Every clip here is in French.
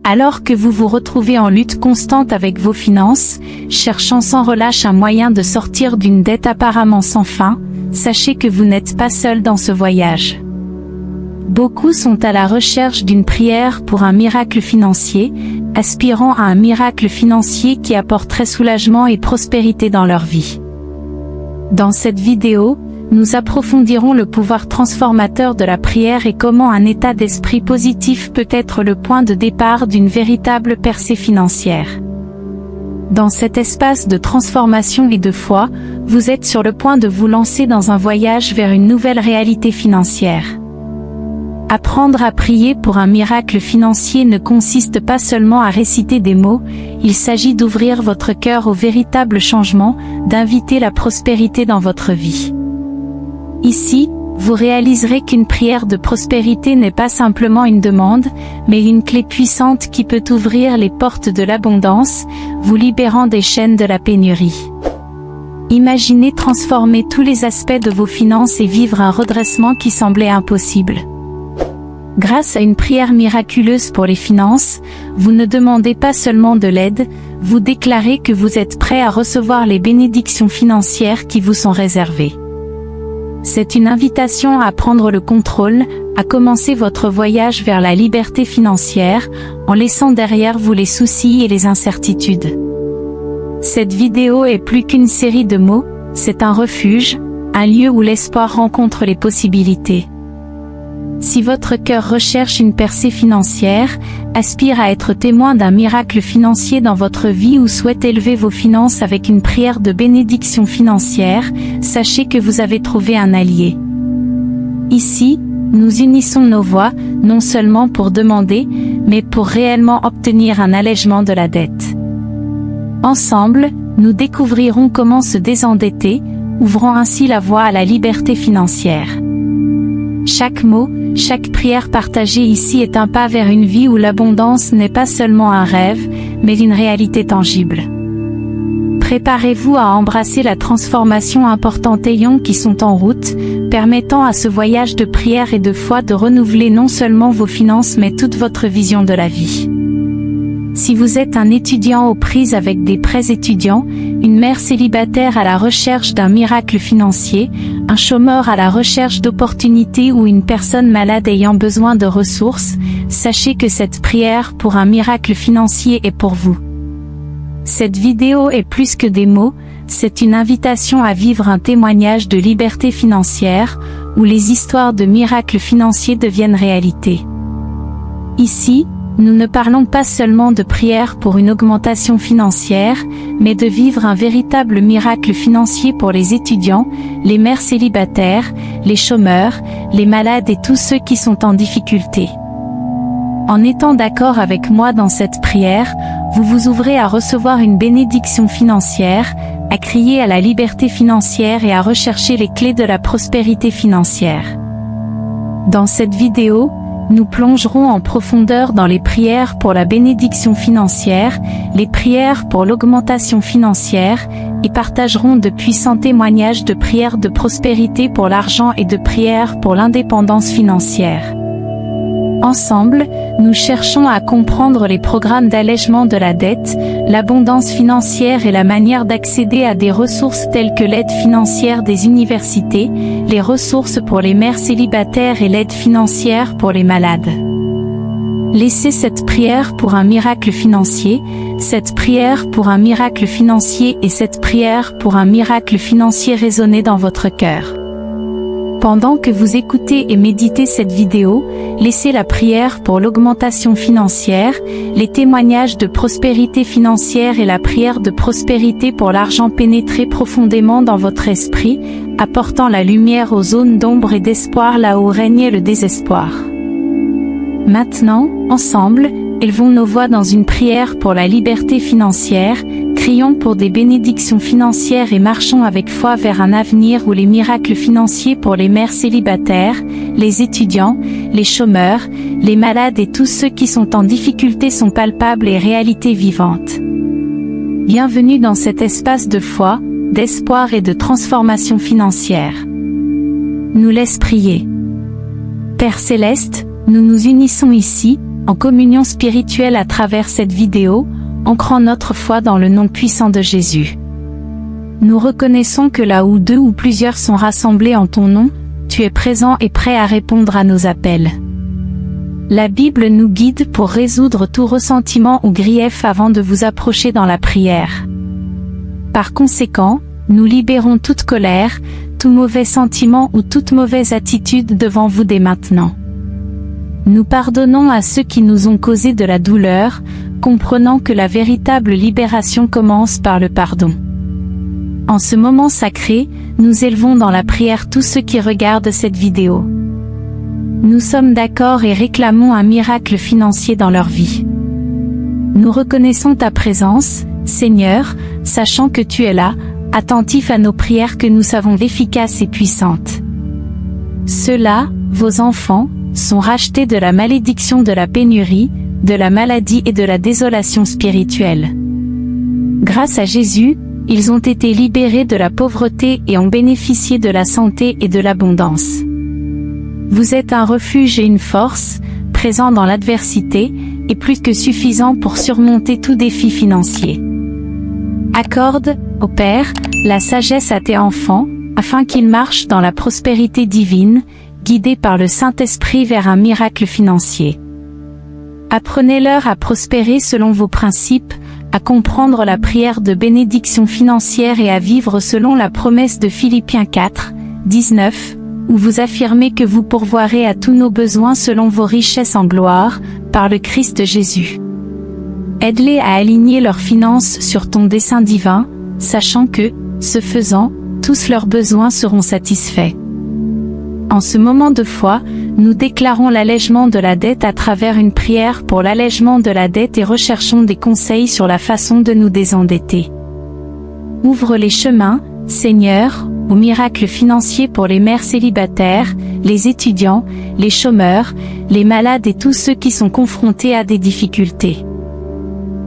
Alors que vous vous retrouvez en lutte constante avec vos finances, cherchant sans relâche un moyen de sortir d'une dette apparemment sans fin, sachez que vous n'êtes pas seul dans ce voyage. Beaucoup sont à la recherche d'une prière pour un miracle financier, aspirant à un miracle financier qui apporterait soulagement et prospérité dans leur vie. Dans cette vidéo, nous approfondirons le pouvoir transformateur de la prière et comment un état d'esprit positif peut être le point de départ d'une véritable percée financière. Dans cet espace de transformation et de foi, vous êtes sur le point de vous lancer dans un voyage vers une nouvelle réalité financière. Apprendre à prier pour un miracle financier ne consiste pas seulement à réciter des mots, il s'agit d'ouvrir votre cœur au véritable changement, d'inviter la prospérité dans votre vie. Ici, vous réaliserez qu'une prière de prospérité n'est pas simplement une demande, mais une clé puissante qui peut ouvrir les portes de l'abondance, vous libérant des chaînes de la pénurie. Imaginez transformer tous les aspects de vos finances et vivre un redressement qui semblait impossible. Grâce à une prière miraculeuse pour les finances, vous ne demandez pas seulement de l'aide, vous déclarez que vous êtes prêt à recevoir les bénédictions financières qui vous sont réservées. C'est une invitation à prendre le contrôle, à commencer votre voyage vers la liberté financière, en laissant derrière vous les soucis et les incertitudes. Cette vidéo est plus qu'une série de mots, c'est un refuge, un lieu où l'espoir rencontre les possibilités. Si votre cœur recherche une percée financière, aspire à être témoin d'un miracle financier dans votre vie ou souhaite élever vos finances avec une prière de bénédiction financière, sachez que vous avez trouvé un allié. Ici, nous unissons nos voix, non seulement pour demander, mais pour réellement obtenir un allègement de la dette. Ensemble, nous découvrirons comment se désendetter, ouvrant ainsi la voie à la liberté financière. Chaque mot, chaque prière partagée ici est un pas vers une vie où l'abondance n'est pas seulement un rêve, mais une réalité tangible. Préparez-vous à embrasser la transformation importante qui sont en route, permettant à ce voyage de prière et de foi de renouveler non seulement vos finances mais toute votre vision de la vie. Si vous êtes un étudiant aux prises avec des prêts étudiants, une mère célibataire à la recherche d'un miracle financier, un chômeur à la recherche d'opportunités ou une personne malade ayant besoin de ressources, sachez que cette prière pour un miracle financier est pour vous. Cette vidéo est plus que des mots, c'est une invitation à vivre un témoignage de liberté financière, où les histoires de miracles financiers deviennent réalité. Ici, nous ne parlons pas seulement de prière pour une augmentation financière, mais de vivre un véritable miracle financier pour les étudiants, les mères célibataires, les chômeurs, les malades et tous ceux qui sont en difficulté. En étant d'accord avec moi dans cette prière, vous vous ouvrez à recevoir une bénédiction financière, à crier à la liberté financière et à rechercher les clés de la prospérité financière. Dans cette vidéo, nous plongerons en profondeur dans les prières pour la bénédiction financière, les prières pour l'augmentation financière, et partagerons de puissants témoignages de prières de prospérité pour l'argent et de prières pour l'indépendance financière. Ensemble, nous cherchons à comprendre les programmes d'allègement de la dette, l'abondance financière et la manière d'accéder à des ressources telles que l'aide financière des universités, les ressources pour les mères célibataires et l'aide financière pour les malades. Laissez cette prière pour un miracle financier, cette prière pour un miracle financier et cette prière pour un miracle financier résonner dans votre cœur. Pendant que vous écoutez et méditez cette vidéo, laissez la prière pour l'augmentation financière, les témoignages de prospérité financière et la prière de prospérité pour l'argent pénétrer profondément dans votre esprit, apportant la lumière aux zones d'ombre et d'espoir là où régnait le désespoir. Maintenant, ensemble, élevons nos voix dans une prière pour la liberté financière, crions pour des bénédictions financières et marchons avec foi vers un avenir où les miracles financiers pour les mères célibataires, les étudiants, les chômeurs, les malades et tous ceux qui sont en difficulté sont palpables et réalités vivantes. Bienvenue dans cet espace de foi, d'espoir et de transformation financière. Nous laisse prier. Père Céleste, nous nous unissons ici, en communion spirituelle à travers cette vidéo, ancrant notre foi dans le nom puissant de Jésus. Nous reconnaissons que là où 2 ou plusieurs sont rassemblés en ton nom, tu es présent et prêt à répondre à nos appels. La Bible nous guide pour résoudre tout ressentiment ou grief avant de vous approcher dans la prière. Par conséquent, nous libérons toute colère, tout mauvais sentiment ou toute mauvaise attitude devant vous dès maintenant. Nous pardonnons à ceux qui nous ont causé de la douleur, comprenant que la véritable libération commence par le pardon. En ce moment sacré, nous élevons dans la prière tous ceux qui regardent cette vidéo. Nous sommes d'accord et réclamons un miracle financier dans leur vie. Nous reconnaissons ta présence, Seigneur, sachant que tu es là, attentif à nos prières que nous savons efficaces et puissantes. Ceux-là, vos enfants, sont rachetés de la malédiction de la pénurie, de la maladie et de la désolation spirituelle. Grâce à Jésus, ils ont été libérés de la pauvreté et ont bénéficié de la santé et de l'abondance. Vous êtes un refuge et une force, présent dans l'adversité, et plus que suffisant pour surmonter tout défi financier. Accorde, ô Père, la sagesse à tes enfants, afin qu'ils marchent dans la prospérité divine, guidés par le Saint-Esprit vers un miracle financier. Apprenez-leur à prospérer selon vos principes, à comprendre la prière de bénédiction financière et à vivre selon la promesse de Philippiens 4, 19, où vous affirmez que vous pourvoirez à tous nos besoins selon vos richesses en gloire, par le Christ Jésus. Aide-les à aligner leurs finances sur ton dessein divin, sachant que, ce faisant, tous leurs besoins seront satisfaits. En ce moment de foi, nous déclarons l'allègement de la dette à travers une prière pour l'allègement de la dette et recherchons des conseils sur la façon de nous désendetter. Ouvre les chemins, Seigneur, au miracle financier pour les mères célibataires, les étudiants, les chômeurs, les malades et tous ceux qui sont confrontés à des difficultés.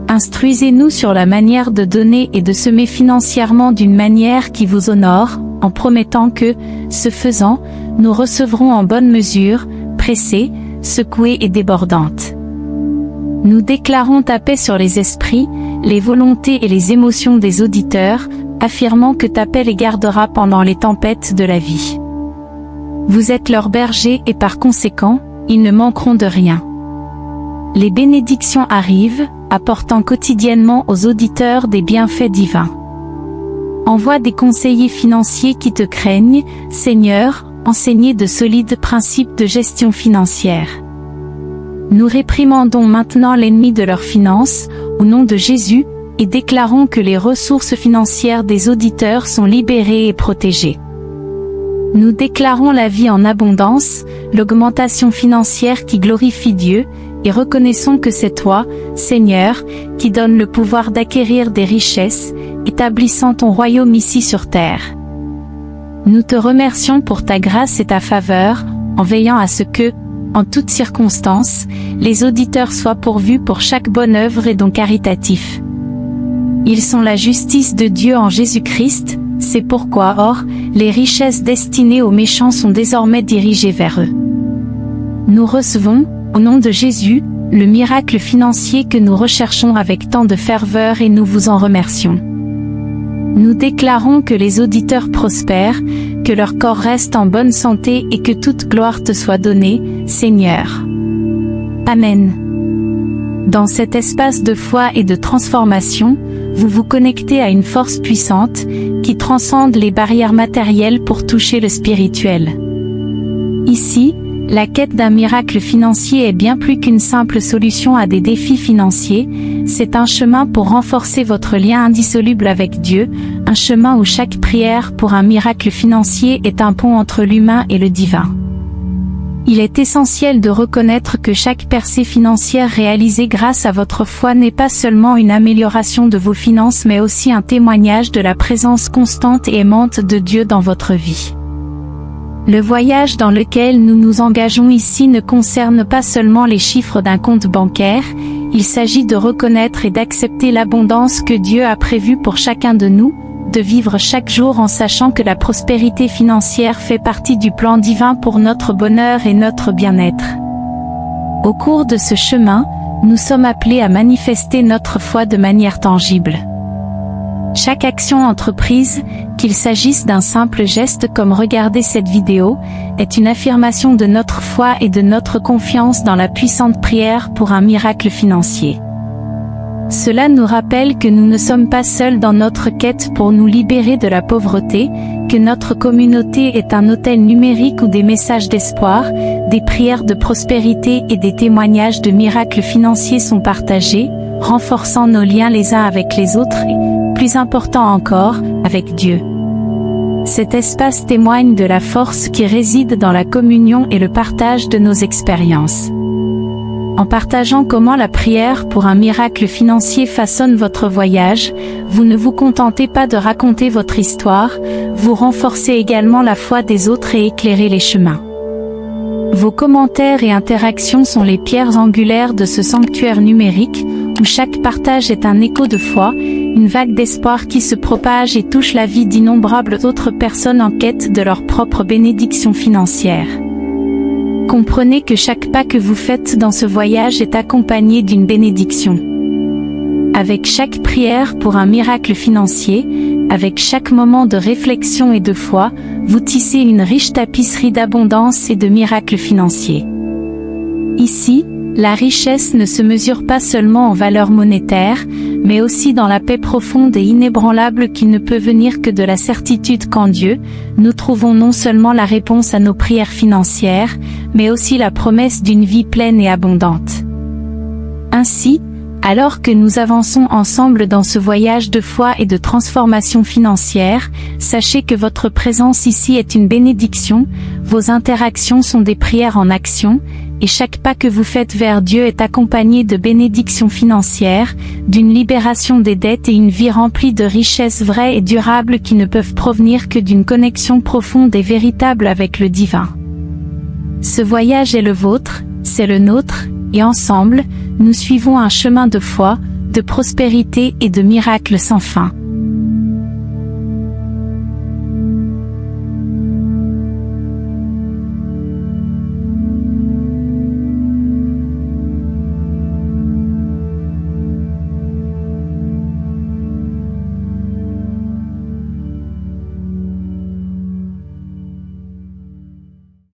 Instruisez-nous sur la manière de donner et de semer financièrement d'une manière qui vous honore, en promettant que, ce faisant, nous recevrons en bonne mesure, pressée, secouée et débordante. Nous déclarons ta paix sur les esprits, les volontés et les émotions des auditeurs, affirmant que ta paix les gardera pendant les tempêtes de la vie. Vous êtes leur berger et par conséquent, ils ne manqueront de rien. Les bénédictions arrivent, apportant quotidiennement aux auditeurs des bienfaits divins. Envoie des conseillers financiers qui te craignent, Seigneur, enseignez de solides principes de gestion financière. Nous réprimandons maintenant l'ennemi de leurs finances, au nom de Jésus, et déclarons que les ressources financières des auditeurs sont libérées et protégées. Nous déclarons la vie en abondance, l'augmentation financière qui glorifie Dieu, et reconnaissons que c'est toi, Seigneur, qui donne le pouvoir d'acquérir des richesses, établissant ton royaume ici sur terre. Nous te remercions pour ta grâce et ta faveur, en veillant à ce que, en toutes circonstances, les auditeurs soient pourvus pour chaque bonne œuvre et don caritatif. Ils sont la justice de Dieu en Jésus-Christ, c'est pourquoi, or, les richesses destinées aux méchants sont désormais dirigées vers eux. Nous recevons, au nom de Jésus, le miracle financier que nous recherchons avec tant de ferveur et nous vous en remercions. Nous déclarons que les auditeurs prospèrent, que leur corps reste en bonne santé et que toute gloire te soit donnée, Seigneur. Amen. Dans cet espace de foi et de transformation, vous vous connectez à une force puissante, qui transcende les barrières matérielles pour toucher le spirituel. Ici, la quête d'un miracle financier est bien plus qu'une simple solution à des défis financiers, c'est un chemin pour renforcer votre lien indissoluble avec Dieu, un chemin où chaque prière pour un miracle financier est un pont entre l'humain et le divin. Il est essentiel de reconnaître que chaque percée financière réalisée grâce à votre foi n'est pas seulement une amélioration de vos finances mais aussi un témoignage de la présence constante et aimante de Dieu dans votre vie. Le voyage dans lequel nous nous engageons ici ne concerne pas seulement les chiffres d'un compte bancaire, il s'agit de reconnaître et d'accepter l'abondance que Dieu a prévue pour chacun de nous, de vivre chaque jour en sachant que la prospérité financière fait partie du plan divin pour notre bonheur et notre bien-être. Au cours de ce chemin, nous sommes appelés à manifester notre foi de manière tangible. Chaque action entreprise, qu'il s'agisse d'un simple geste comme regarder cette vidéo, est une affirmation de notre foi et de notre confiance dans la puissante prière pour un miracle financier. Cela nous rappelle que nous ne sommes pas seuls dans notre quête pour nous libérer de la pauvreté, que notre communauté est un hôtel numérique où des messages d'espoir, des prières de prospérité et des témoignages de miracles financiers sont partagés, renforçant nos liens les uns avec les autres et, plus important encore, avec Dieu. Cet espace témoigne de la force qui réside dans la communion et le partage de nos expériences. En partageant comment la prière pour un miracle financier façonne votre voyage, vous ne vous contentez pas de raconter votre histoire, vous renforcez également la foi des autres et éclairez les chemins. Vos commentaires et interactions sont les pierres angulaires de ce sanctuaire numérique, où chaque partage est un écho de foi, une vague d'espoir qui se propage et touche la vie d'innombrables autres personnes en quête de leur propre bénédiction financière. Comprenez que chaque pas que vous faites dans ce voyage est accompagné d'une bénédiction. Avec chaque prière pour un miracle financier, avec chaque moment de réflexion et de foi, vous tissez une riche tapisserie d'abondance et de miracles financiers. Ici, la richesse ne se mesure pas seulement en valeur monétaire, mais aussi dans la paix profonde et inébranlable qui ne peut venir que de la certitude qu'en Dieu, nous trouvons non seulement la réponse à nos prières financières, mais aussi la promesse d'une vie pleine et abondante. Ainsi, alors que nous avançons ensemble dans ce voyage de foi et de transformation financière, sachez que votre présence ici est une bénédiction, vos interactions sont des prières en action, et chaque pas que vous faites vers Dieu est accompagné de bénédictions financières, d'une libération des dettes et une vie remplie de richesses vraies et durables qui ne peuvent provenir que d'une connexion profonde et véritable avec le divin. Ce voyage est le vôtre, c'est le nôtre, et ensemble, nous suivons un chemin de foi, de prospérité et de miracles sans fin.